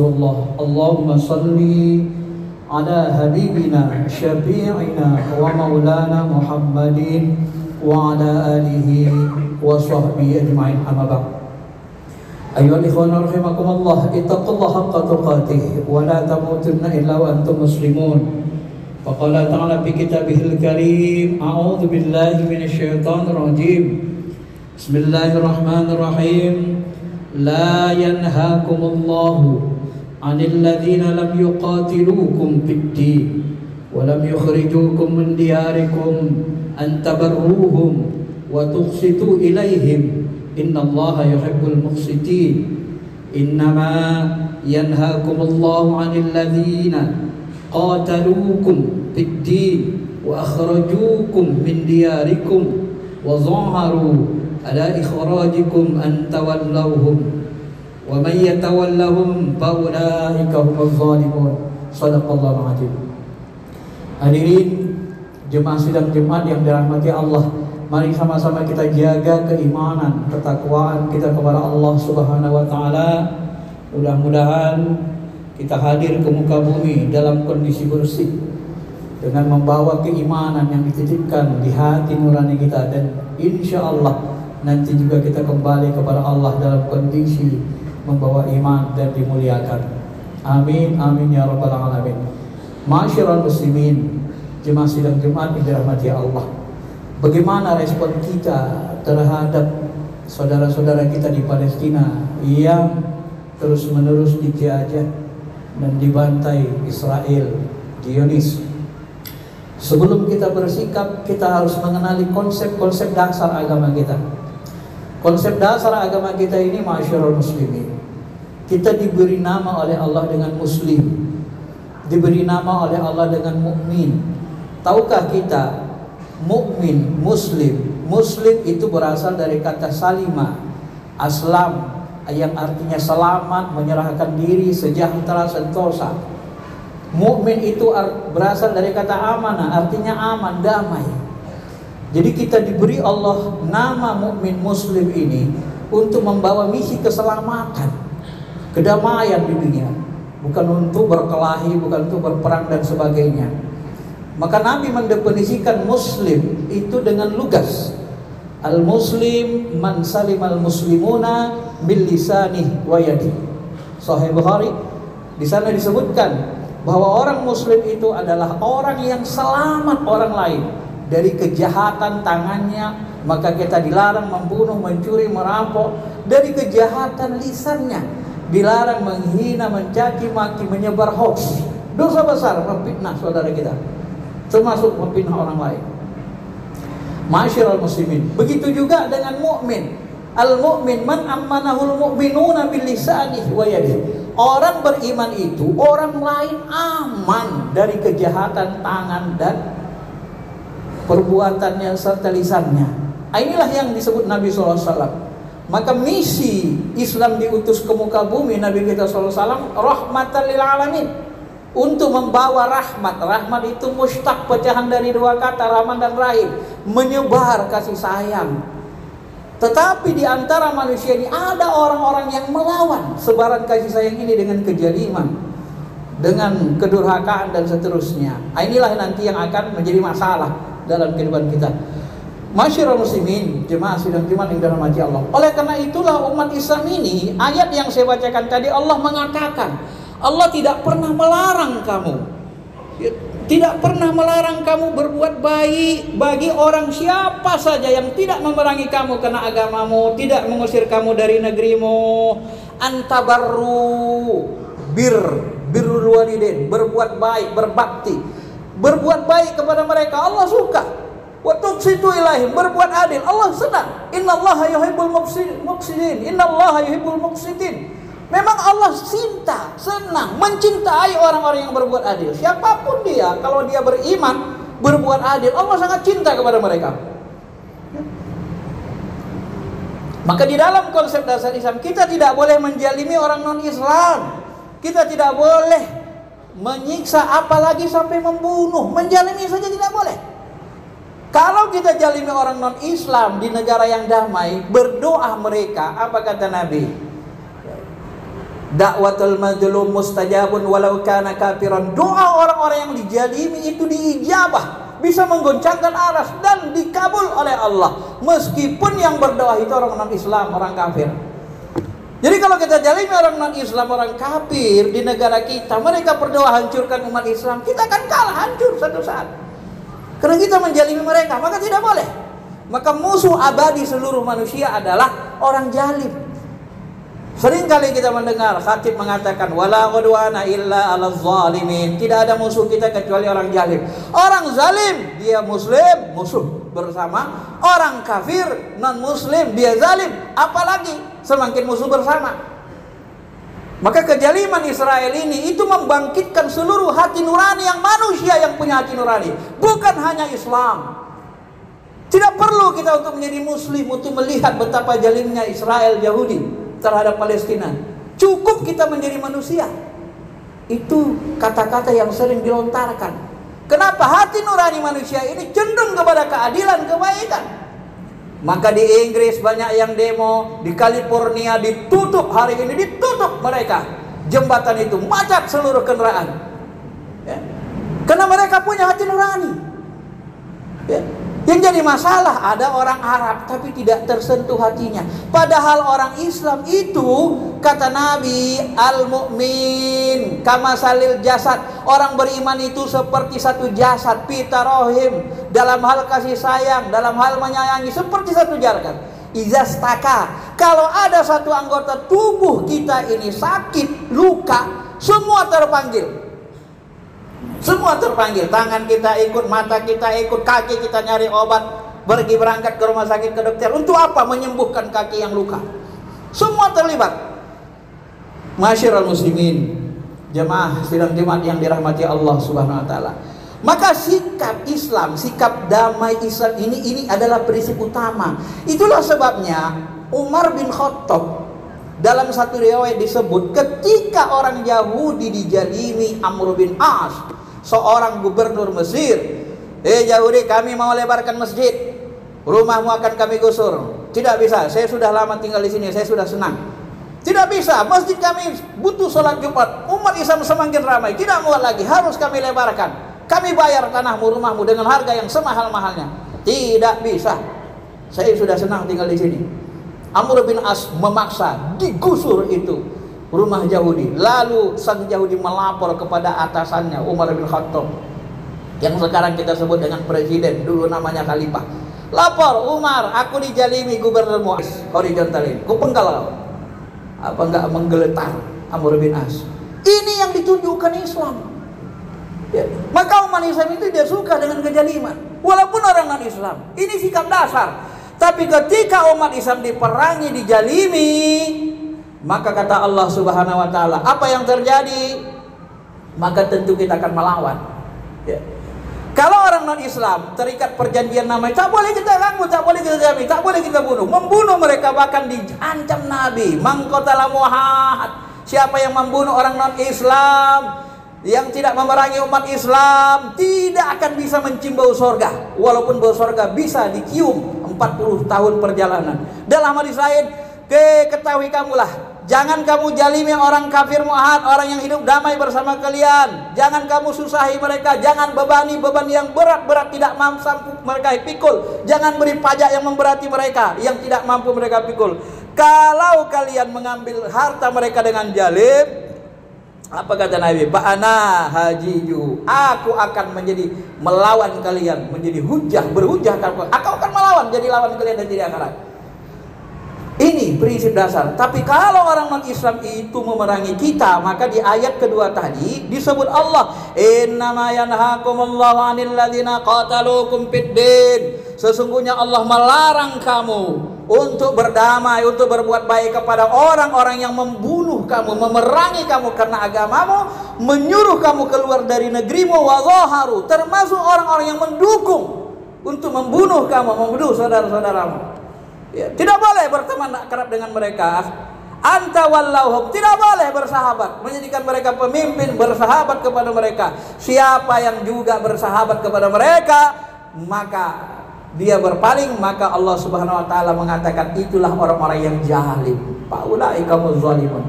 Rasulullah. Allahumma salli ala habibina syafi'ina wa maulana Muhammadin wa ala alihi wa sahbihi ajma'in, amma ba'd. Ayyuhal ikhwan rahimakumullah, ittaqullaha haqqa tuqatih wa la tamutunna illa wa antum muslimun. Faqala ta'ala fi kitabihil karim, a'udzu billahi minasyaitonir rajim. Bismillahirrahmanirrahim. La yanhaakumullahu 'anil ladzina lam yuqatilukum fid-din wa lam yukhrijukum min diyarikum an tabarruhum wa tuqsitu ilaihim. Innallaha yuhibbul muqsitin. Innama yanhaakumullahu 'anil ladzina qataluukum fid-din wa akhrajuukum min diyarikum wa zaharu ala ikhrajikum an tawallawhum wa man yatawallahum fa ulaika humuz zalimun. Shadaqallahu adzim. Hadirin jemaah sidang Jumat yang dirahmati Allah, mari sama-sama kita jaga keimanan, ketakwaan kita kepada Allah Subhanahu wa taala. Mudah-mudahan kita hadir ke muka bumi dalam kondisi bersih dengan membawa keimanan yang dititipkan di hati nurani kita, dan insya Allah nanti juga kita kembali kepada Allah dalam kondisi membawa iman dan dimuliakan. Amin, amin ya rabbal alamin. Ma'asyiral muslimin, jemaah sidang Jumat yang dirahmati Allah, bagaimana respon kita terhadap saudara-saudara kita di Palestina yang terus-menerus dijajah dan dibantai Israel, Zionis? Sebelum kita bersikap, kita harus mengenali konsep-konsep dasar agama kita. Konsep dasar agama kita ini, ma'asyiral muslimin, kita diberi nama oleh Allah dengan muslim, diberi nama oleh Allah dengan mukmin. Tahukah kita mukmin, muslim? Muslim itu berasal dari kata salima, aslam, yang artinya selamat, menyerahkan diri, sejahtera, sentosa. Mukmin itu berasal dari kata amanah, artinya aman, damai. Jadi kita diberi Allah nama mukmin muslim ini untuk membawa misi keselamatan, kedamaian di dunia, bukan untuk berkelahi, bukan untuk berperang dan sebagainya. Maka Nabi mendefinisikan muslim itu dengan lugas. Al-muslim man salimal muslimuna bil lisanih wa yadi. Sahih Bukhari, di sana disebutkan bahwa orang muslim itu adalah orang yang selamat orang lain dari kejahatan tangannya. Maka kita dilarang membunuh, mencuri, merampok. Dari kejahatan lisannya dilarang menghina, mencaci maki, menyebar hoax. Dosa besar memfitnah saudara kita, termasuk memfitnah orang lain. Ma'asyiral muslimin, begitu juga dengan mukmin. Al-mu'min man ammanahul mu'minuna bil lisanihi wa yadihi. Orang beriman itu orang lain aman dari kejahatan tangan dan perbuatannya serta lisannya. Inilah yang disebut Nabi SAW. Maka misi Islam diutus ke muka bumi, Nabi kita SAW rahmatan lil alamin, untuk membawa rahmat. Rahmat itu mustaq, pecahan dari dua kata rahman dan rahim, menyebar kasih sayang. Tetapi di antara manusia ini ada orang-orang yang melawan sebaran kasih sayang ini dengan kejaliman, dengan kedurhakaan dan seterusnya. Inilah nanti yang akan menjadi masalah dalam kehidupan kita. Ma'asyiral muslimin, jemaah sidang Jumat yang dirahmati Allah. Oleh karena itulah umat Islam ini, ayat yang saya bacakan tadi, Allah mengatakan, Allah tidak pernah melarang kamu, tidak pernah melarang kamu berbuat baik bagi orang siapa saja yang tidak memerangi kamu karena agamamu, tidak mengusir kamu dari negerimu. Antabarru, birrul walidain, berbuat baik, berbakti, berbuat baik kepada mereka, Allah suka. Wa tuqsitu ilaihim, berbuat adil, Allah senang. Innallaha yuhibbul muqsitin, innallaha yuhibbul muqsitin. Memang Allah cinta, senang, mencintai orang-orang yang berbuat adil. Siapapun dia, kalau dia beriman, berbuat adil, Allah sangat cinta kepada mereka. Maka di dalam konsep dasar Islam, kita tidak boleh menjalimi orang non-Islam. Kita tidak boleh menyiksa, apalagi sampai membunuh. Menjalimi saja tidak boleh. Kalau kita jalimi orang non-Islam di negara yang damai, berdoa mereka, apa kata Nabi? Da'watul mazlum mustajabun walau kana kafiran. Doa orang-orang yang dijalimi itu diijabah, bisa menggoncangkan aras dan dikabul oleh Allah, meskipun yang berdoa itu orang non-Islam, orang kafir. Jadi kalau kita jalimi orang non-Islam, orang kafir di negara kita, mereka berdoa hancurkan umat Islam, kita akan kalah, hancur satu saat. Karena kita menjalimi mereka, maka tidak boleh. Maka musuh abadi seluruh manusia adalah orang jalim. Sering kali kita mendengar khatib mengatakan wala udwana illa 'alal zalimin. Tidak ada musuh kita kecuali orang jalim. Orang zalim dia muslim, musuh bersama. Orang kafir non muslim dia zalim, apalagi semakin musuh bersama. Maka kejaliman Israel ini itu membangkitkan seluruh hati nurani yang manusia yang punya hati nurani, bukan hanya Islam. Tidak perlu kita untuk menjadi muslim untuk melihat betapa jalimnya Israel Yahudi terhadap Palestina. Cukup kita menjadi manusia. Itu kata-kata yang sering dilontarkan. Kenapa? Hati nurani manusia ini cenderung kepada keadilan, kebaikan. Maka di Inggris banyak yang demo, di California ditutup, hari ini ditutup mereka jembatan itu, macet seluruh kendaraan, ya. Karena mereka punya hati nurani, ya. Yang jadi masalah ada orang Arab tapi tidak tersentuh hatinya. Padahal orang Islam itu kata Nabi, al-mu'min kama salil jasad. Orang beriman itu seperti satu jasad, pita rohim, dalam hal kasih sayang, dalam hal menyayangi, seperti satu jasad. Izastaka, kalau ada satu anggota tubuh kita ini sakit, luka, semua terpanggil. Semua terpanggil, tangan kita ikut, mata kita ikut, kaki kita nyari obat, pergi berangkat ke rumah sakit ke dokter. Untuk apa? Menyembuhkan kaki yang luka. Semua terlibat. Masyiral muslimin, jemaah sidang Jumat yang dirahmati Allah Subhanahu wa taala. Maka sikap Islam, sikap damai Islam ini adalah prinsip utama. Itulah sebabnya Umar bin Khattab dalam satu riwayat disebut ketika orang Yahudi dijalimi Amr bin As, seorang gubernur Mesir, Yahudi, kami mau lebarkan masjid, rumahmu akan kami gusur. Tidak bisa, saya sudah lama tinggal di sini, saya sudah senang. Tidak bisa, masjid kami butuh sholat Jumat, umat Islam semakin ramai, tidak muat lagi, harus kami lebarkan. Kami bayar tanahmu, rumahmu dengan harga yang semahal-mahalnya. Tidak bisa, saya sudah senang tinggal di sini. Amr bin As memaksa, digusur itu rumah Yahudi. Lalu sang Yahudi melapor kepada atasannya Umar bin Khattab, yang sekarang kita sebut dengan presiden, dulu namanya khalifah. Lapor, Umar, aku dijalimi gubernurmu horizontal ini, ku penggal kau. Apa enggak menggeletar Amr bin As? Ini yang ditunjukkan Islam, ya. Maka umat Islam itu dia suka dengan kejaliman, walaupun orang non-Islam. Ini sikap dasar. Tapi ketika umat Islam diperangi, dijalimi, maka kata Allah Subhanahu wa taala, apa yang terjadi? Maka tentu kita akan melawan, ya. Kalau orang non-Islam terikat perjanjian namanya, tak boleh kita ganggu, tak boleh kita jalimi, tak boleh kita bunuh. Membunuh mereka bahkan diancam Nabi, man qatala muahad. Siapa yang membunuh orang non-Islam yang tidak memerangi umat Islam tidak akan bisa mencium bau sorga, walaupun bau sorga bisa dicium 40 tahun perjalanan. Dalam hadis lain, ketahui kamulah, jangan kamu jalimi orang kafir muahad, orang yang hidup damai bersama kalian. Jangan kamu susahi mereka, jangan bebani beban yang berat-berat tidak mampu mereka pikul. Jangan beri pajak yang memberati mereka yang tidak mampu mereka pikul. Kalau kalian mengambil harta mereka dengan jalim, apa kata Nabi? Ba'ana hajiju, aku akan menjadi melawan kalian, menjadi hujah, berhujah kamu. Aku akan melawan, jadi lawan kalian dan jadi akhirat. Ini prinsip dasar. Tapi kalau orang non-Islam itu memerangi kita, maka di ayat kedua tadi disebut Allah, innama yanhakumullahu 'anil ladzina qataluukum fid-din. Sesungguhnya Allah melarang kamu untuk berdamai, untuk berbuat baik kepada orang-orang yang membunuh kamu, memerangi kamu karena agamamu, menyuruh kamu keluar dari negerimu, wa zaharu, termasuk orang-orang yang mendukung untuk membunuh kamu, membunuh saudara-saudaramu. Ya, tidak boleh berteman akrab dengan mereka. Anta wallahum, tidak boleh bersahabat, menjadikan mereka pemimpin, bersahabat kepada mereka. Siapa yang juga bersahabat kepada mereka, maka dia berpaling, maka Allah Subhanahu wa taala mengatakan itulah orang-orang yang zalim. Faulaika muz zalimun.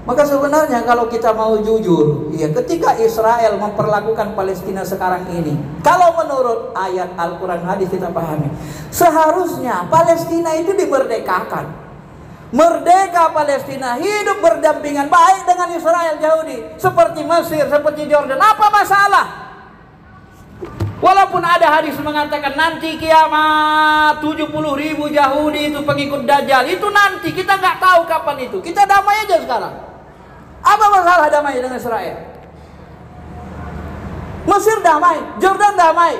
Maka sebenarnya kalau kita mau jujur, ya, ketika Israel memperlakukan Palestina sekarang ini, kalau menurut ayat Al-Quran hadis kita pahami, seharusnya Palestina itu dimerdekakan. Merdeka Palestina, hidup berdampingan baik dengan Israel Yahudi, seperti Mesir, seperti Jordan. Apa masalah? Walaupun ada hadis mengatakan nanti kiamat 70.000 Yahudi itu pengikut Dajjal, itu nanti, kita nggak tahu kapan itu. Kita damai aja sekarang. Apa masalah damai dengan Israel? Mesir damai, Jordan damai.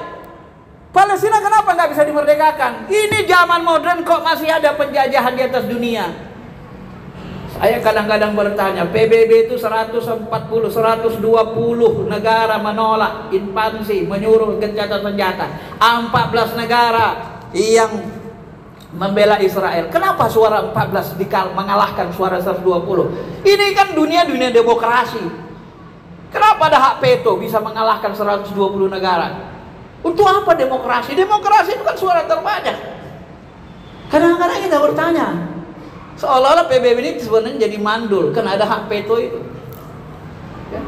Palestina kenapa nggak bisa dimerdekakan? Ini zaman modern kok masih ada penjajahan di atas dunia. Saya kadang-kadang bertanya, PBB itu 140, 120 negara menolak invasi, menyuruh gencatan senjata. 14 negara yang membela Israel. Kenapa suara 14 mengalahkan suara 120? Ini kan dunia demokrasi. Kenapa ada hak veto bisa mengalahkan 120 negara? Untuk apa demokrasi? Demokrasi itu kan suara terbanyak. Kadang-kadang kita bertanya, seolah-olah PBB ini sebenarnya jadi mandul, kan ada hak veto itu.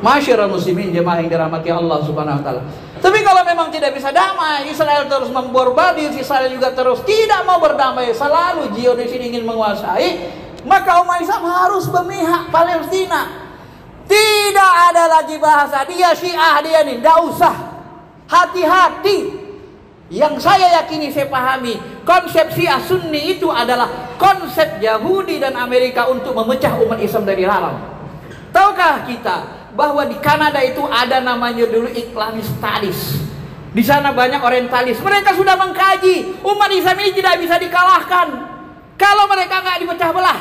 Masyarul muslimin jemaah yang dirahmati Allah Subhanahu wa taala. Tapi kalau memang tidak bisa damai, Israel terus memborbardir, Israel juga terus tidak mau berdamai, selalu Zionis ini ingin menguasai, maka umat Islam harus memihak Palestina. Tidak ada lagi bahasa dia Syiah, dia ini, tidak usah. Hati-hati. Yang saya yakini, saya pahami, konsep Syiah Sunni itu adalah konsep Yahudi dan Amerika untuk memecah umat Islam dari dalam. Tahukah kita bahwa di Kanada itu ada namanya dulu Islamic Studies. Di sana banyak orientalis. Mereka sudah mengkaji umat Islam ini tidak bisa dikalahkan kalau mereka nggak dipecah belah.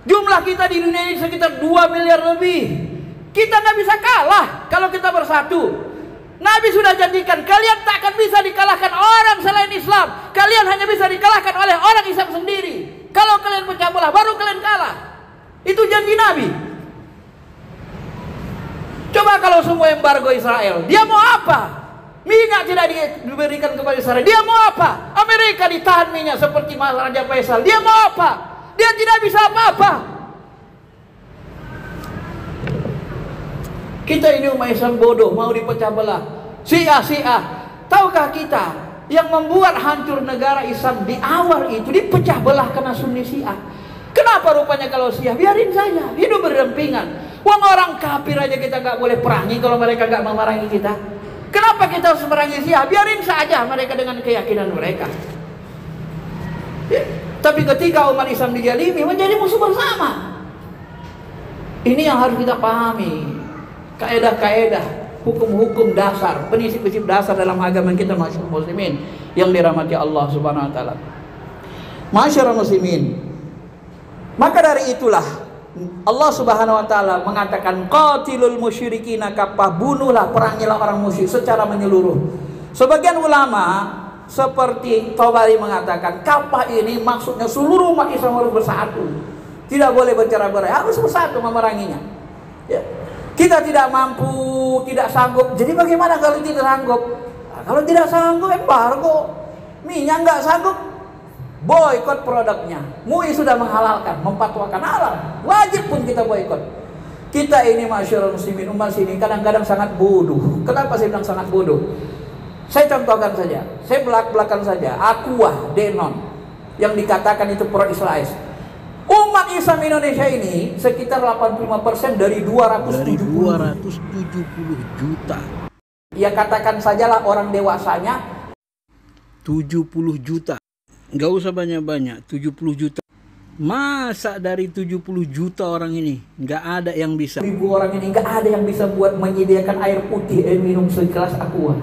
Jumlah kita di dunia ini sekitar 2 miliar lebih. Kita nggak bisa kalah kalau kita bersatu. Nabi sudah janjikan, kalian tak akan bisa dikalahkan orang selain Islam. Kalian hanya bisa dikalahkan oleh orang Islam sendiri. Kalau kalian pecah belah, baru kalian kalah. Itu janji Nabi. Coba kalau semua embargo Israel, dia mau apa? Minyak tidak diberikan kepada Israel, dia mau apa? Amerika ditahan minyak seperti Raja Faisal, dia mau apa? Dia tidak bisa apa-apa. Kita ini umat Islam bodoh, mau dipecah belah. Syiah. Tahukah kita yang membuat hancur negara Islam di awal itu dipecah belah karena Sunni Syiah? Kenapa rupanya kalau Syiah? Biarin saja, hidup berdampingan. Wong orang kafir aja kita nggak boleh perangi kalau mereka nggak memerangi kita. Kenapa kita harus memerangi Syiah? Biarin saja mereka dengan keyakinan mereka. Ya. Tapi ketika umat Islam dijalimi menjadi musuh bersama. Ini yang harus kita pahami. Kaedah-kaedah, hukum-hukum dasar, prinsip-prinsip dasar dalam agama kita, masyarakat muslimin yang dirahmati Allah Subhanahu wa taala. Masyarakat muslimin, maka dari itulah Allah Subhanahu wa taala mengatakan qatilul musyrikina kaffah, bunuhlah, perangilah orang musyrik secara menyeluruh. Sebagian ulama seperti Tabari mengatakan kaffah ini maksudnya seluruh umat Islam harus bersatu. Tidak boleh bercerai-berai, harus bersatu memeranginya. Ya. Kita tidak mampu, tidak sanggup. Jadi bagaimana kalau tidak sanggup? Nah, kalau tidak sanggup, embargo. Minyak nggak sanggup, boikot produknya. MUI sudah menghalalkan, memfatwakan halal. Wajib pun kita boikot. Kita ini masyarakat muslimin umat sini kadang-kadang sangat bodoh. Kenapa saya bilang sangat bodoh? Saya contohkan saja. Saya belak-belakan saja. Aqua, Denon, yang dikatakan itu pro-Israel. Umat Islam Indonesia ini sekitar 85% dari 270 juta. Ya katakan sajalah orang dewasanya 70 juta. Nggak usah banyak-banyak, 70 juta. Masa dari 70 juta orang ini nggak ada yang bisa? 1000 orang ini nggak ada yang bisa buat menyediakan air putih, air minum segelas Aqua.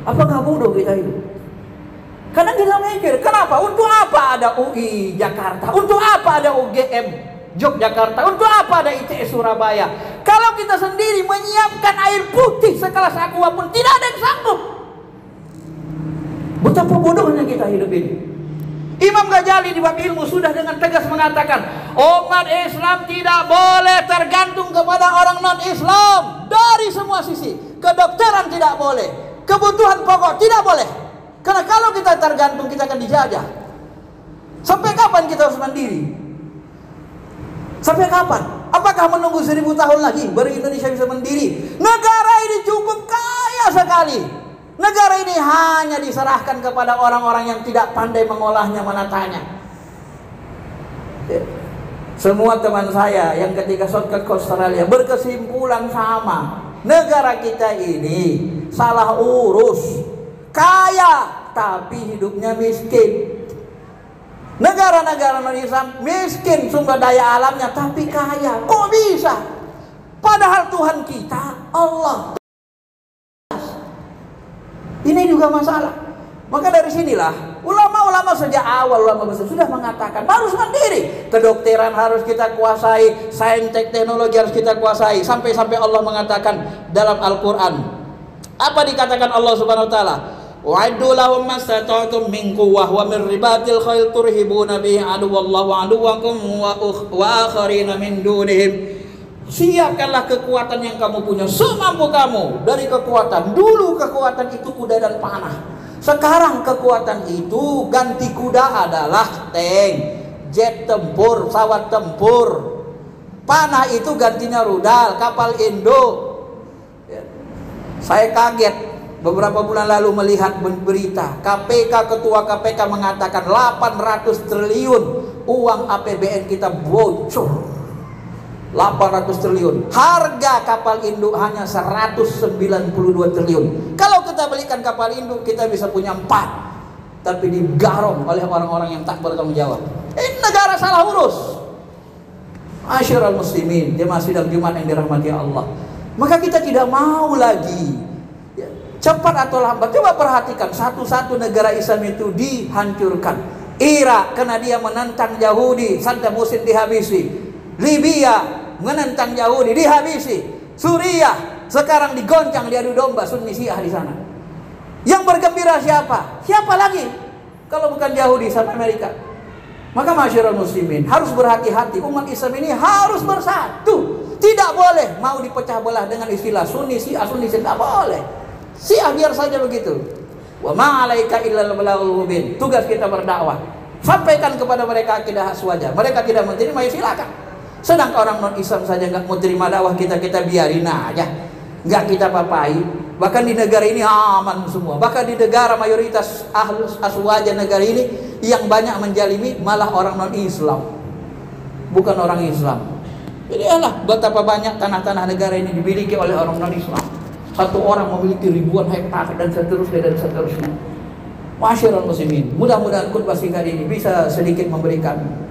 Apa nggak bodoh kita itu? Karena kita mikir, kenapa? Untuk apa ada UI Jakarta? Untuk apa ada UGM Yogyakarta? Untuk apa ada ITS Surabaya? Kalau kita sendiri menyiapkan air putih sekelas Aqua pun tidak ada yang sanggup. Betapa bodohnya kita hidup ini. Imam Ghazali di bab ilmu sudah dengan tegas mengatakan, umat Islam tidak boleh tergantung kepada orang non-Islam dari semua sisi. Kedokteran tidak boleh, kebutuhan pokok tidak boleh. Karena kalau kita tergantung, kita akan dijajah. Sampai kapan kita harus mandiri? Sampai kapan? Apakah menunggu 1000 tahun lagi baru Indonesia bisa mandiri? Negara ini cukup kaya sekali. Negara ini hanya diserahkan kepada orang-orang yang tidak pandai mengolahnya, menatanya. Semua teman saya yang ketika shortcut ke Australia berkesimpulan sama. Negara kita ini salah urus. Kaya tapi hidupnya miskin. Negara-negara non-Islam miskin sumber daya alamnya tapi kaya. Kok bisa? Padahal Tuhan kita Allah. Ini juga masalah. Maka dari sinilah ulama-ulama sejak awal, ulama besar sudah mengatakan harus mandiri. Kedokteran harus kita kuasai, sains teknologi harus kita kuasai. Sampai-sampai Allah mengatakan dalam Al-Quran, apa dikatakan Allah Subhanahu Wa Taala? Wa'iddu lahum mastata'tum min quwwah wa min ribatil khail turhibuna bihi aduwallahu aduwakum wa akharina min dunihim. Siapkanlah kekuatan yang kamu punya semampu kamu dari kekuatan. Dulu kekuatan itu kuda dan panah. Sekarang kekuatan itu ganti kuda adalah tank, jet tempur, pesawat tempur. Panah itu gantinya rudal, kapal Indo. Saya kaget beberapa bulan lalu melihat berita ketua KPK mengatakan 800 triliun uang APBN kita bocor. 800 triliun. Harga kapal induk hanya 192 triliun. Kalau kita belikan kapal induk kita bisa punya 4. Tapi digarong oleh orang-orang yang tak bertanggung jawab. Ini negara salah urus. Masyiral muslimin, jemaah sidang Jumat yang dirahmati Allah. Maka kita tidak mau lagi cepat atau lambat. Coba perhatikan satu-satu negara Islam itu dihancurkan. Irak karena dia menentang Yahudi, Saddam Hussein dihabisi. Libya menentang Yahudi dihabisi. Suriah sekarang digoncang, diadu domba Sunni Syiah di sana. Yang bergembira siapa? Siapa lagi kalau bukan Yahudi sama Amerika? Maka masyarakat muslimin harus berhati-hati. Umat Islam ini harus bersatu. Tidak boleh mau dipecah belah dengan istilah Sunni Syiah, Sunni Syiah, tidak boleh. Syiah biar saja begitu. Wa ma'alaika illal balaghul mubin. Tugas kita berdakwah. Sampaikan kepada mereka akidah aswaja. Mereka tidak menerima, ya silakan. Sedang orang non Islam saja nggak mau terima dakwah kita biarin aja, nggak kita papai. Bahkan di negara ini aman semua. Bahkan di negara mayoritas ahlus aswaja negara ini yang banyak menjalimi malah orang non Islam, bukan orang Islam. Jadi betapa banyak tanah-tanah negara ini dimiliki oleh orang non Islam. Satu orang memiliki ribuan hektar dan seterusnya dan seterusnya. Masyarakat muslimin, mudah-mudahan khutbah singkat ini bisa sedikit memberikan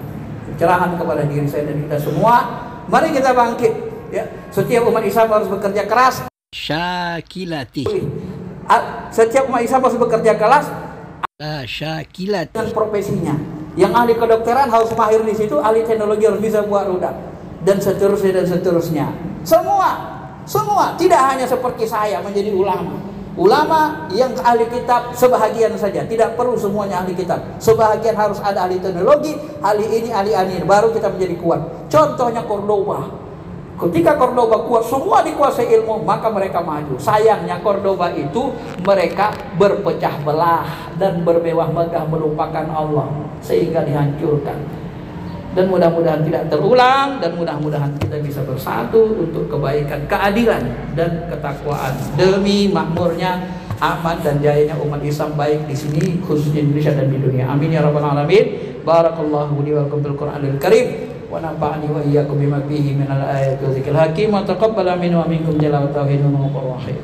pencerahan kepada diri saya dan kita semua. Mari kita bangkit, ya. Setiap umat Islam harus bekerja keras. Syakilati. Setiap umat Islam harus bekerja keras. Syakilati. Dengan profesinya. Yang ahli kedokteran harus mahir di situ, ahli teknologi harus bisa buat rudal dan seterusnya dan seterusnya. Semua tidak hanya seperti saya menjadi ulama. Ulama yang ahli kitab sebahagian saja, tidak perlu semuanya ahli kitab. Sebahagian harus ada ahli teknologi, ahli ini, ahli ini, baru kita menjadi kuat. Contohnya Cordoba. Ketika Cordoba kuat, semua dikuasai ilmu, maka mereka maju. Sayangnya Cordoba itu mereka berpecah belah dan bermewah-megah melupakan Allah sehingga dihancurkan. Dan mudah-mudahan tidak terulang, dan mudah-mudahan kita bisa bersatu untuk kebaikan, keadilan dan ketakwaan demi makmurnya, aman dan jayanya umat Islam baik di sini khususnya Indonesia dan di dunia. Amin ya rabbal alamin. Barakallahu li wa lakum bil Qur'anil Karim wa nafa'ani wa iyyakum bima fihi minal ayati wa dzikril hakim wa taqabbala minni wa minkum jalal tauhid wa rahim.